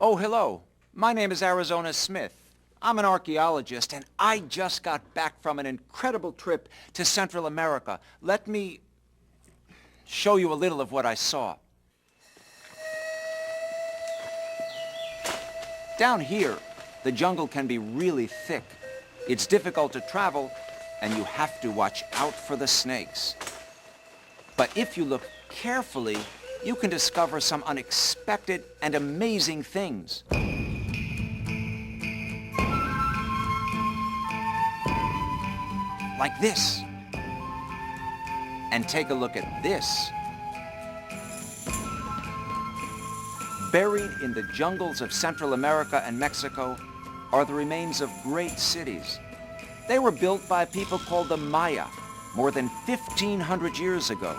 Oh, hello. My name is Arizona Smith. I'm an archaeologist, and I just got back from an incredible trip to Central America. Let me show you a little of what I saw. Down here, the jungle can be really thick. It's difficult to travel, and you have to watch out for the snakes. But if you look carefully, you can discover some unexpected and amazing things. Like this. And take a look at this. Buried in the jungles of Central America and Mexico are the remains of great cities. They were built by people called the Maya more than 1,500 years ago.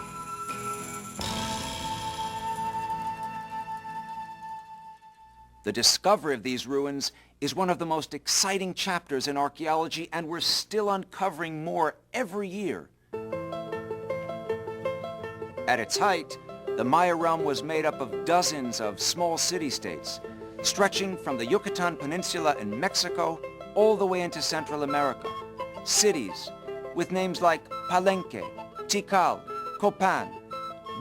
The discovery of these ruins is one of the most exciting chapters in archaeology, and we're still uncovering more every year. At its height, the Maya realm was made up of dozens of small city-states, stretching from the Yucatan Peninsula in Mexico all the way into Central America. Cities with names like Palenque, Tikal, Copan.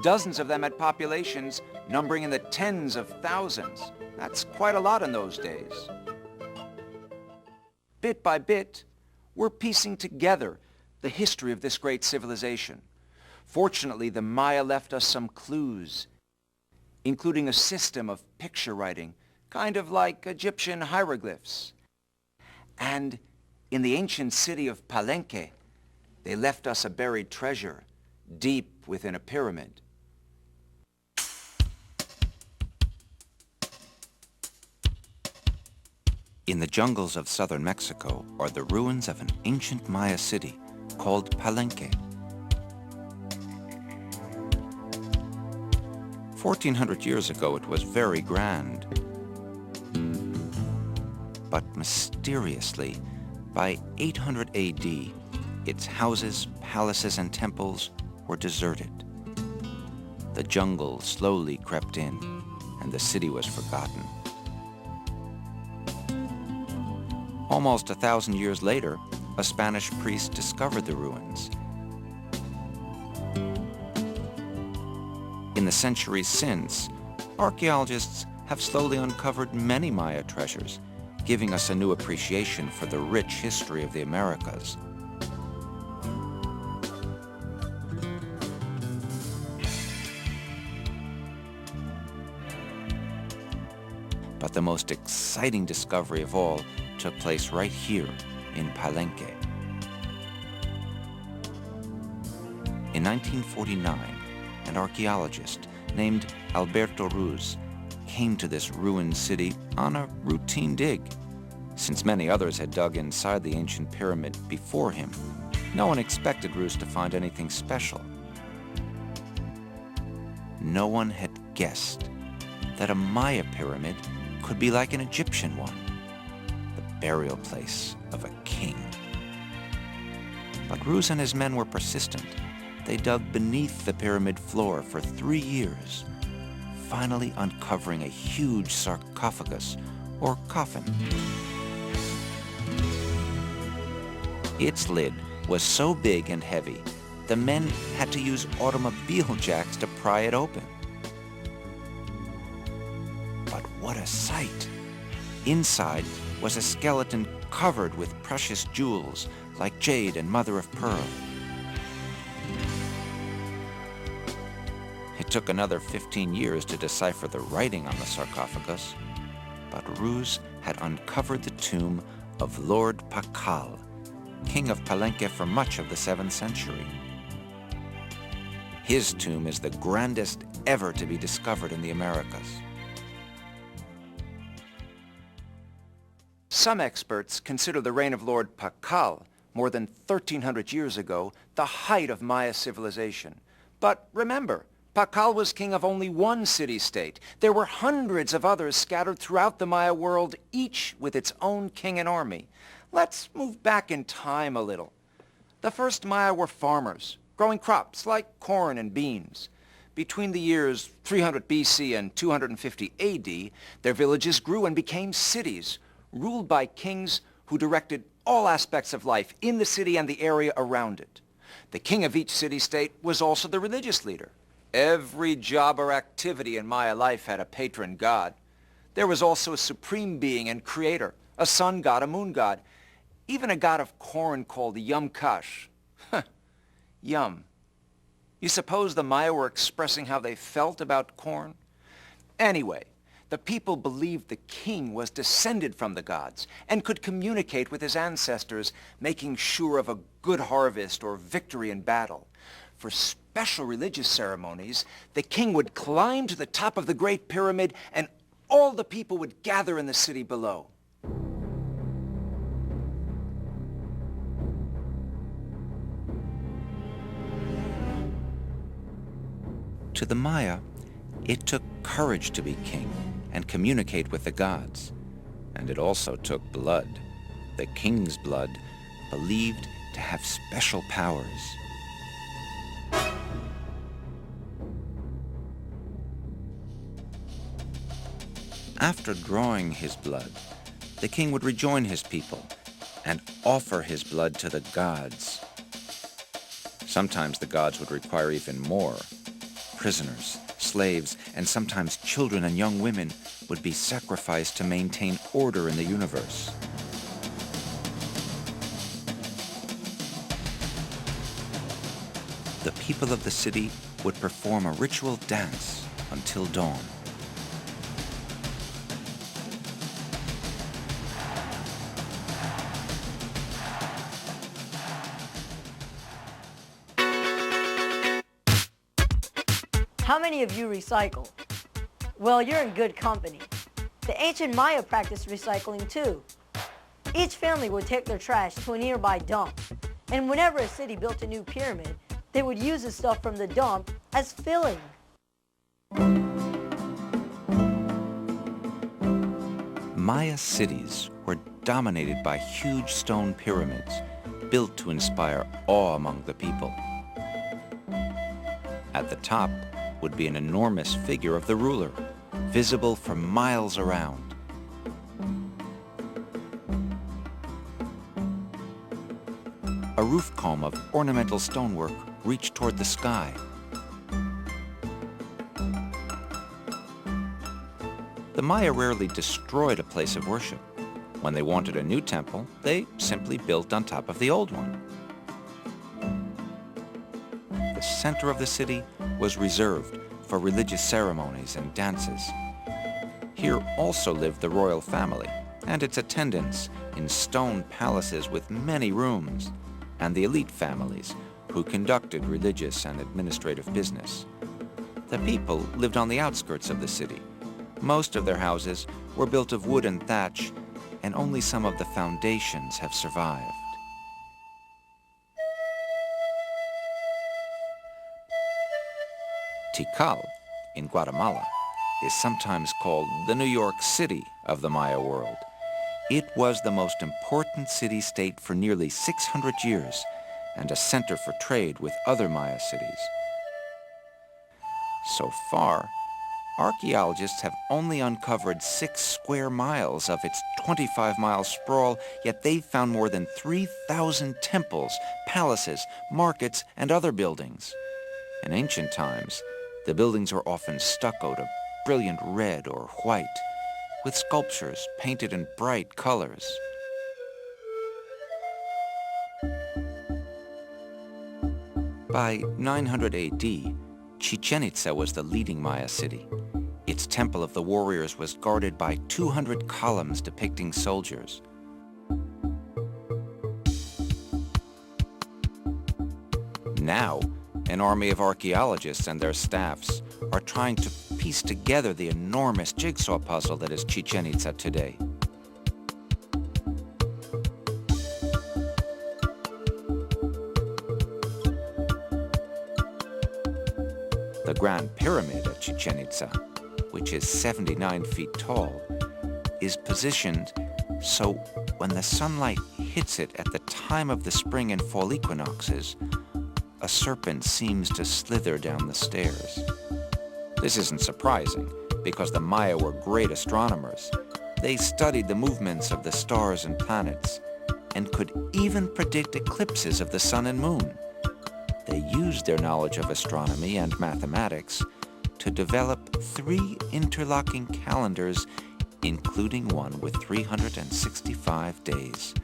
Dozens of them had populations numbering in the tens of thousands. That's quite a lot in those days. Bit by bit, we're piecing together the history of this great civilization. Fortunately, the Maya left us some clues, including a system of picture writing, kind of like Egyptian hieroglyphs. And in the ancient city of Palenque, they left us a buried treasure deep within a pyramid. In the jungles of southern Mexico are the ruins of an ancient Maya city called Palenque. 1,400 years ago, it was very grand. But mysteriously, by 800 AD, its houses, palaces, and temples were deserted. The jungle slowly crept in, and the city was forgotten. Almost 1,000 years later, a Spanish priest discovered the ruins. In the centuries since, archaeologists have slowly uncovered many Maya treasures, giving us a new appreciation for the rich history of the Americas. But the most exciting discovery of all took place right here in Palenque. In 1949, an archaeologist named Alberto Ruz came to this ruined city on a routine dig. Since many others had dug inside the ancient pyramid before him, no one expected Ruz to find anything special. No one had guessed that a Maya pyramid could be like an Egyptian one, the burial place of a king. But Ruz and his men were persistent. They dug beneath the pyramid floor for 3 years, finally uncovering a huge sarcophagus, or coffin. Its lid was so big and heavy, the men had to use automobile jacks to pry it open. But what a sight! Inside was a skeleton covered with precious jewels like jade and mother of pearl. It took another 15 years to decipher the writing on the sarcophagus, but Ruz had uncovered the tomb of Lord Pakal, king of Palenque for much of the 7th century. His tomb is the grandest ever to be discovered in the Americas. Some experts consider the reign of Lord Pakal, more than 1,300 years ago, the height of Maya civilization. But remember, Pakal was king of only one city-state. There were hundreds of others scattered throughout the Maya world, each with its own king and army. Let's move back in time a little. The first Maya were farmers, growing crops like corn and beans. Between the years 300 BC and 250 AD, their villages grew and became cities, ruled by kings who directed all aspects of life in the city and the area around it. The king of each city-state was also the religious leader. Every job or activity in Maya life had a patron god. There was also a supreme being and creator, a sun god, a moon god, even a god of corn called Yum Kash. Yum. You suppose the Maya were expressing how they felt about corn? Anyway, the people believed the king was descended from the gods and could communicate with his ancestors, making sure of a good harvest or victory in battle. For special religious ceremonies, the king would climb to the top of the Great Pyramid and all the people would gather in the city below. To the Maya, it took courage to be king and communicate with the gods. And it also took blood. The king's blood, believed to have special powers. After drawing his blood, the king would rejoin his people and offer his blood to the gods. Sometimes the gods would require even more. Prisoners, slaves, and sometimes children and young women would be sacrificed to maintain order in the universe. The people of the city would perform a ritual dance until dawn. How many of you recycle? Well, you're in good company. The ancient Maya practiced recycling too. Each family would take their trash to a nearby dump, and whenever a city built a new pyramid, they would use the stuff from the dump as filling. Maya cities were dominated by huge stone pyramids, built to inspire awe among the people. At the top would be an enormous figure of the ruler, visible for miles around. A roof comb of ornamental stonework reached toward the sky. The Maya rarely destroyed a place of worship. When they wanted a new temple, they simply built on top of the old one. The center of the city was reserved for religious ceremonies and dances. Here also lived the royal family and its attendants in stone palaces with many rooms, and the elite families who conducted religious and administrative business. The people lived on the outskirts of the city. Most of their houses were built of wood and thatch, and only some of the foundations have survived. Tikal, in Guatemala, is sometimes called the New York City of the Maya world. It was the most important city-state for nearly 600 years and a center for trade with other Maya cities. So far, archaeologists have only uncovered 6 square miles of its 25-mile sprawl, yet they've found more than 3,000 temples, palaces, markets, and other buildings. In ancient times, the buildings were often stuccoed a brilliant red or white, with sculptures painted in bright colors. By 900 AD, Chichen Itza was the leading Maya city. Its temple of the warriors was guarded by 200 columns depicting soldiers. Now, an army of archaeologists and their staffs are trying to piece together the enormous jigsaw puzzle that is Chichen Itza today. The Grand Pyramid at Chichen Itza, which is 79 feet tall, is positioned so when the sunlight hits it at the time of the spring and fall equinoxes, a serpent seems to slither down the stairs. This isn't surprising, because the Maya were great astronomers. They studied the movements of the stars and planets, and could even predict eclipses of the sun and moon. They used their knowledge of astronomy and mathematics to develop 3 interlocking calendars, including one with 365 days.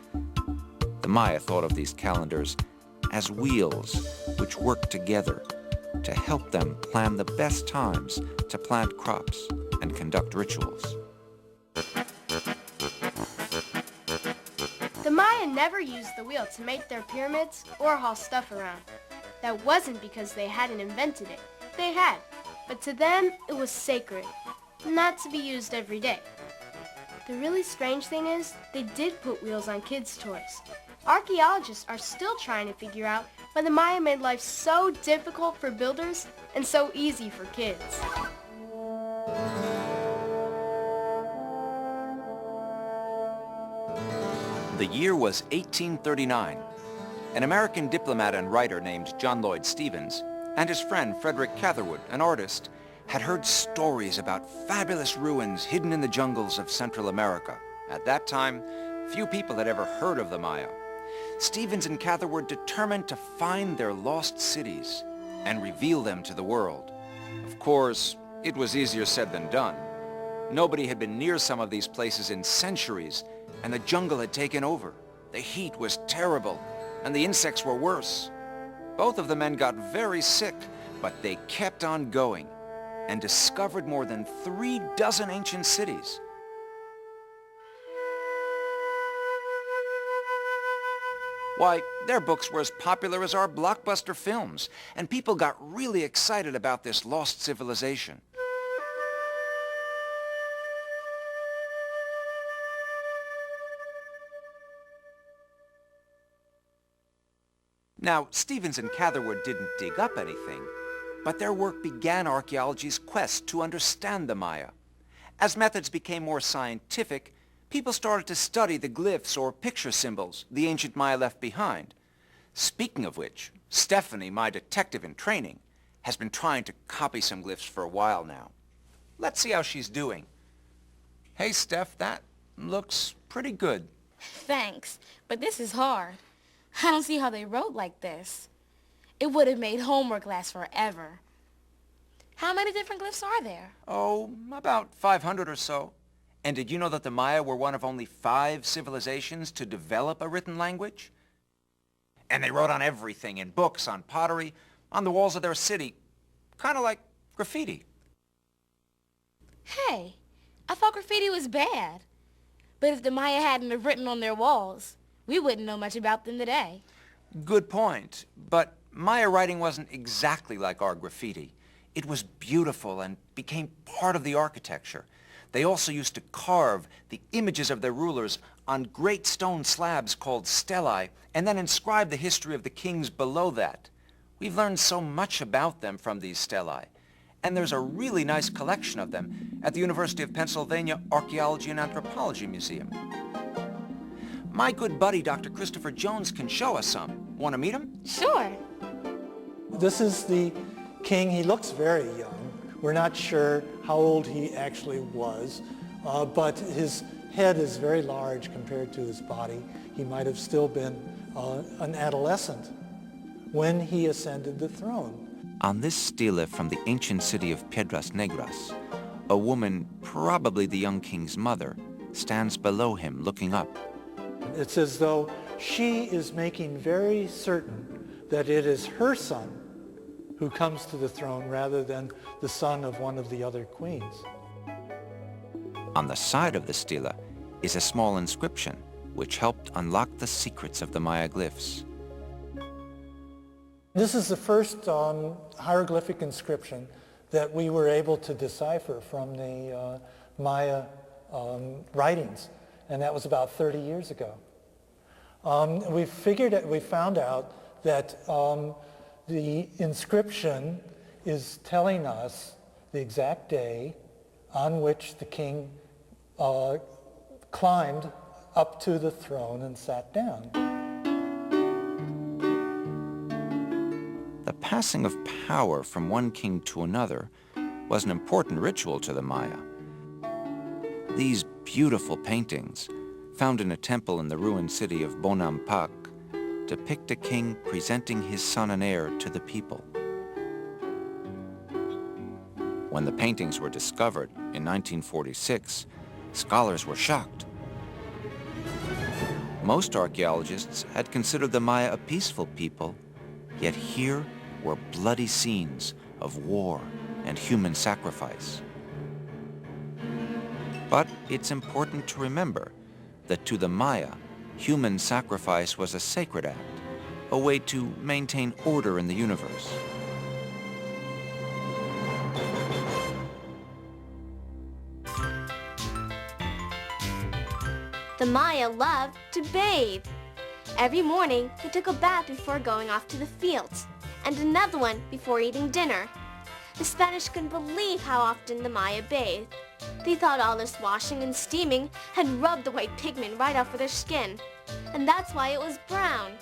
The Maya thought of these calendars as wheels which worked together to help them plan the best times to plant crops and conduct rituals. The Maya never used the wheel to make their pyramids or haul stuff around. That wasn't because they hadn't invented it. They had. But to them, it was sacred, not to be used every day. The really strange thing is, they did put wheels on kids' toys. Archaeologists are still trying to figure out why the Maya made life so difficult for builders and so easy for kids. The year was 1839. An American diplomat and writer named John Lloyd Stevens and his friend Frederick Catherwood, an artist, had heard stories about fabulous ruins hidden in the jungles of Central America. At that time, few people had ever heard of the Maya. Stevens and Catherwood determined to find their lost cities and reveal them to the world. Of course, it was easier said than done. Nobody had been near some of these places in centuries, and the jungle had taken over. The heat was terrible, and the insects were worse. Both of the men got very sick, but they kept on going and discovered more than 36 ancient cities. Why, their books were as popular as our blockbuster films, and people got really excited about this lost civilization. Now, Stevens and Catherwood didn't dig up anything, but their work began archaeology's quest to understand the Maya. As methods became more scientific, people started to study the glyphs or picture symbols the ancient Maya left behind. Speaking of which, Stephanie, my detective in training, has been trying to copy some glyphs for a while now. Let's see how she's doing. Hey, Steph, that looks pretty good. Thanks, but this is hard. I don't see how they wrote like this. It would have made homework last forever. How many different glyphs are there? Oh, about 500 or so. And did you know that the Maya were one of only 5 civilizations to develop a written language? And they wrote on everything, in books, on pottery, on the walls of their city, kind of like graffiti. Hey, I thought graffiti was bad. But if the Maya hadn't have written on their walls, we wouldn't know much about them today. Good point. But Maya writing wasn't exactly like our graffiti. It was beautiful and became part of the architecture. They also used to carve the images of their rulers on great stone slabs called stelae, and then inscribe the history of the kings below that. We've learned so much about them from these stelae, and there's a really nice collection of them at the University of Pennsylvania Archaeology and Anthropology Museum. My good buddy, Dr. Christopher Jones, can show us some. Want to meet him? Sure. This is the king. He looks very young. We're not sure how old he actually was, but his head is very large compared to his body. He might have still been an adolescent when he ascended the throne. On this stele from the ancient city of Piedras Negras, a woman, probably the young king's mother, stands below him looking up. It's as though she is making very certain that it is her son who comes to the throne rather than the son of one of the other queens. On the side of the stele is a small inscription which helped unlock the secrets of the Maya glyphs. This is the first hieroglyphic inscription that we were able to decipher from the Maya writings, and that was about 30 years ago. We found out that the inscription is telling us the exact day on which the king climbed up to the throne and sat down. The passing of power from one king to another was an important ritual to the Maya. These beautiful paintings, found in a temple in the ruined city of Bonampak, depict a king presenting his son and heir to the people. When the paintings were discovered in 1946, scholars were shocked. Most archaeologists had considered the Maya a peaceful people, yet here were bloody scenes of war and human sacrifice. But it's important to remember that to the Maya, human sacrifice was a sacred act, a way to maintain order in the universe. The Maya loved to bathe. Every morning, they took a bath before going off to the fields, and another one before eating dinner. The Spanish couldn't believe how often the Maya bathed. They thought all this washing and steaming had rubbed the white pigment right off of their skin, and that's why it was brown.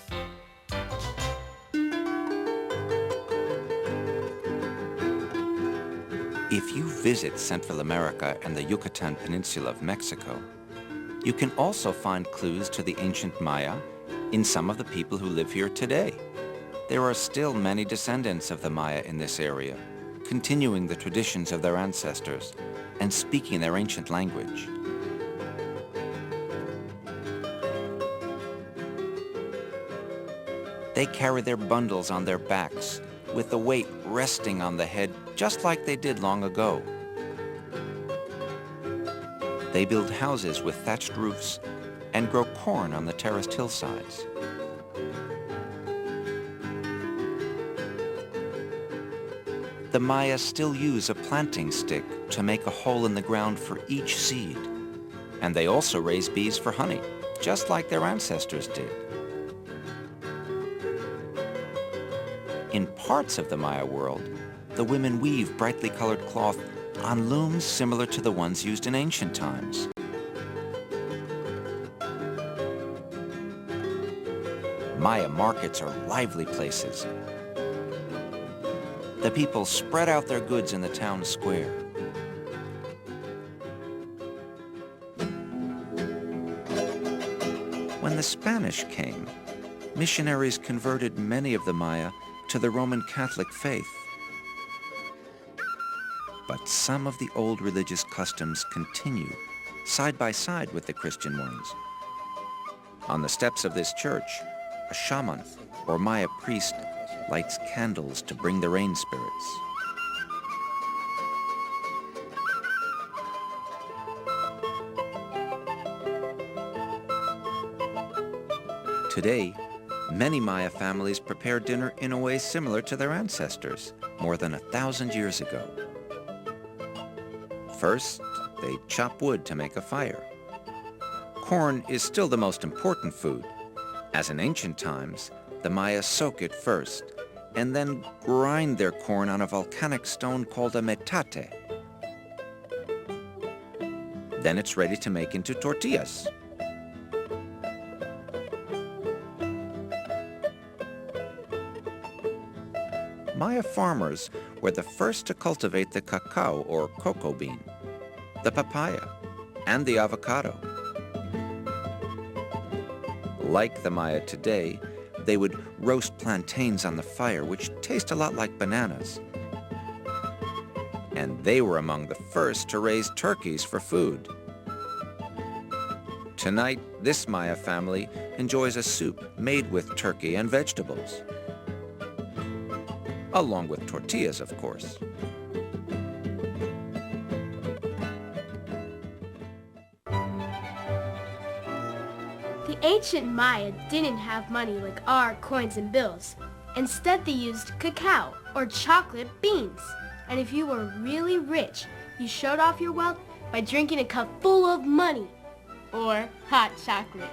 If you visit Central America and the Yucatan Peninsula of Mexico, you can also find clues to the ancient Maya in some of the people who live here today. There are still many descendants of the Maya in this area, continuing the traditions of their ancestors and speaking their ancient language. They carry their bundles on their backs, with the weight resting on the head just like they did long ago. They build houses with thatched roofs and grow corn on the terraced hillsides. The Maya still use a planting stick to make a hole in the ground for each seed. And they also raise bees for honey, just like their ancestors did. In parts of the Maya world, the women weave brightly colored cloth on looms similar to the ones used in ancient times. Maya markets are lively places. The people spread out their goods in the town square. When the Spanish came, missionaries converted many of the Maya to the Roman Catholic faith. But some of the old religious customs continue side by side with the Christian ones. On the steps of this church, a shaman or Maya priest lights candles to bring the rain spirits. Today, many Maya families prepare dinner in a way similar to their ancestors more than 1,000 years ago. First, they chop wood to make a fire. Corn is still the most important food, as in ancient times, the Maya soak it first and then grind their corn on a volcanic stone called a metate. Then it's ready to make into tortillas. Maya farmers were the first to cultivate the cacao or cocoa bean, the papaya, and the avocado. Like the Maya today, they would roast plantains on the fire, which taste a lot like bananas. And they were among the first to raise turkeys for food. Tonight, this Maya family enjoys a soup made with turkey and vegetables, along with tortillas, of course. The ancient Maya didn't have money like our coins and bills. Instead, they used cacao or chocolate beans. And if you were really rich, you showed off your wealth by drinking a cup full of money or hot chocolate.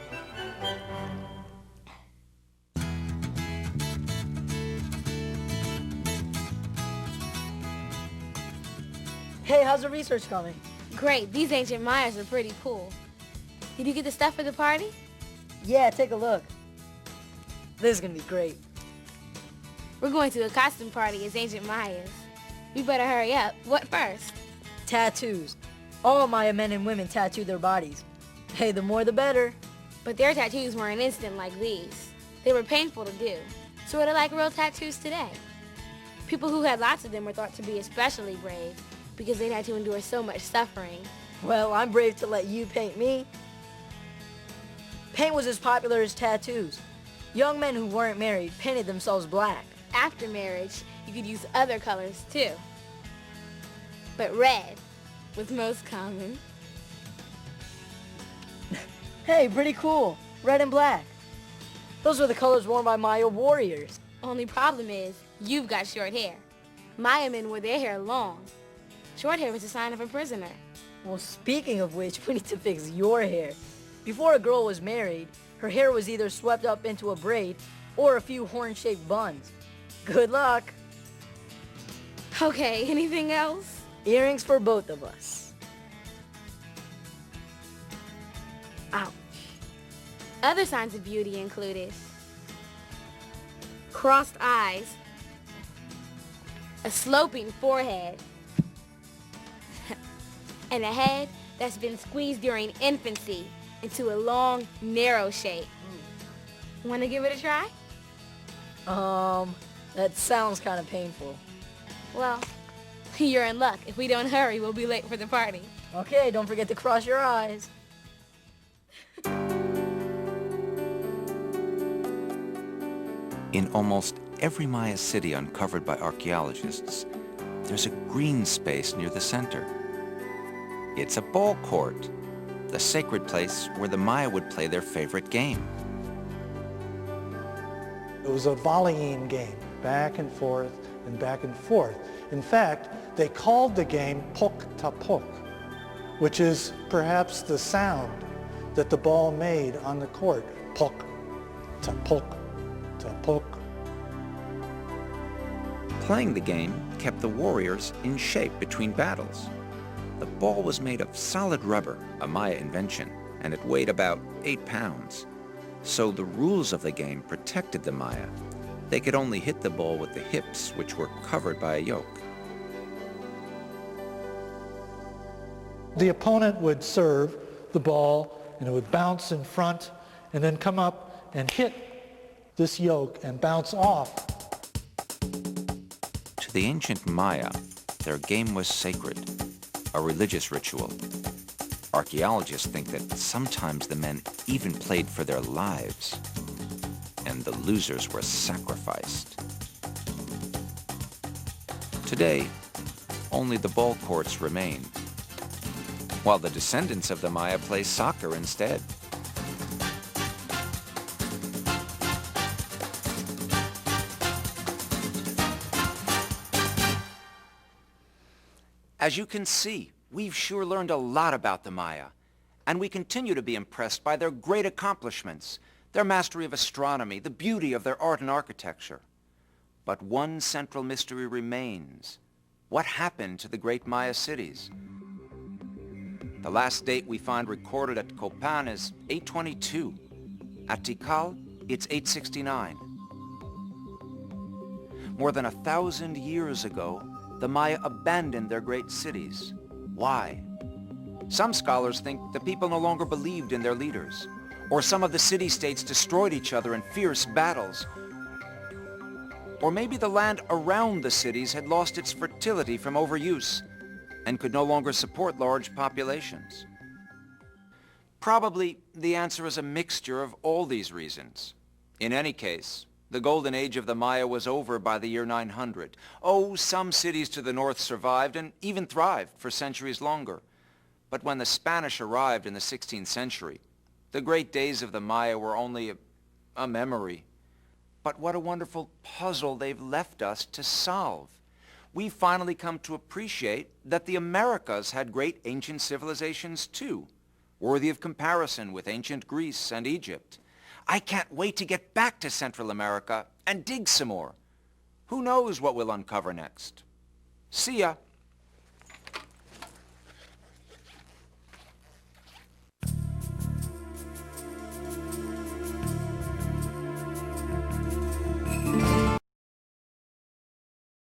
Hey, how's the research coming? Great, these ancient Mayas are pretty cool. Did you get the stuff for the party? Yeah, take a look. This is gonna be great. We're going to a costume party as ancient Mayas. We better hurry up. What first? Tattoos. All Maya men and women tattoo their bodies. Hey, the more the better. But their tattoos weren't instant like these. They were painful to do, sort of like real tattoos today. People who had lots of them were thought to be especially brave because they'd had to endure so much suffering. Well, I'm brave to let you paint me. Paint was as popular as tattoos. Young men who weren't married painted themselves black. After marriage, you could use other colors too. But red was most common. Hey, pretty cool. Red and black. Those were the colors worn by Maya warriors. Only problem is, you've got short hair. Maya men wore their hair long. Short hair was a sign of a prisoner. Well, speaking of which, we need to fix your hair. Before a girl was married, her hair was either swept up into a braid or a few horn-shaped buns. Good luck. Okay, anything else? Earrings for both of us. Ouch. Other signs of beauty included crossed eyes, a sloping forehead, and a head that's been squeezed during infancy into a long, narrow shape. Want to give it a try? That sounds kind of painful. Well, you're in luck. If we don't hurry, we'll be late for the party. Okay, don't forget to cross your eyes. In almost every Maya city uncovered by archaeologists, there's a green space near the center. It's a ball court, the sacred place where the Maya would play their favorite game. It was a volleying game, back and forth and back and forth. In fact, they called the game pok ta pok, which is perhaps the sound that the ball made on the court. Pok ta pok ta pok. Playing the game kept the warriors in shape between battles. The ball was made of solid rubber, a Maya invention, and it weighed about 8 pounds. So the rules of the game protected the Maya. They could only hit the ball with the hips, which were covered by a yoke. The opponent would serve the ball and it would bounce in front and then come up and hit this yoke and bounce off. To the ancient Maya, their game was sacred, a religious ritual. Archaeologists think that sometimes the men even played for their lives, and the losers were sacrificed. Today, only the ball courts remain, while the descendants of the Maya play soccer instead. As you can see, we've sure learned a lot about the Maya, and we continue to be impressed by their great accomplishments, their mastery of astronomy, the beauty of their art and architecture. But one central mystery remains. What happened to the great Maya cities? The last date we find recorded at Copan is 822. At Tikal, it's 869. More than 1,000 years ago, the Maya abandoned their great cities. Why? Some scholars think the people no longer believed in their leaders, or some of the city-states destroyed each other in fierce battles, or maybe the land around the cities had lost its fertility from overuse and could no longer support large populations. Probably the answer is a mixture of all these reasons. In any case, the golden age of the Maya was over by the year 900. Oh, some cities to the north survived and even thrived for centuries longer. But when the Spanish arrived in the 16th century, the great days of the Maya were only a memory. But what a wonderful puzzle they've left us to solve. We've finally come to appreciate that the Americas had great ancient civilizations too, worthy of comparison with ancient Greece and Egypt. I can't wait to get back to Central America and dig some more. Who knows what we'll uncover next? See ya.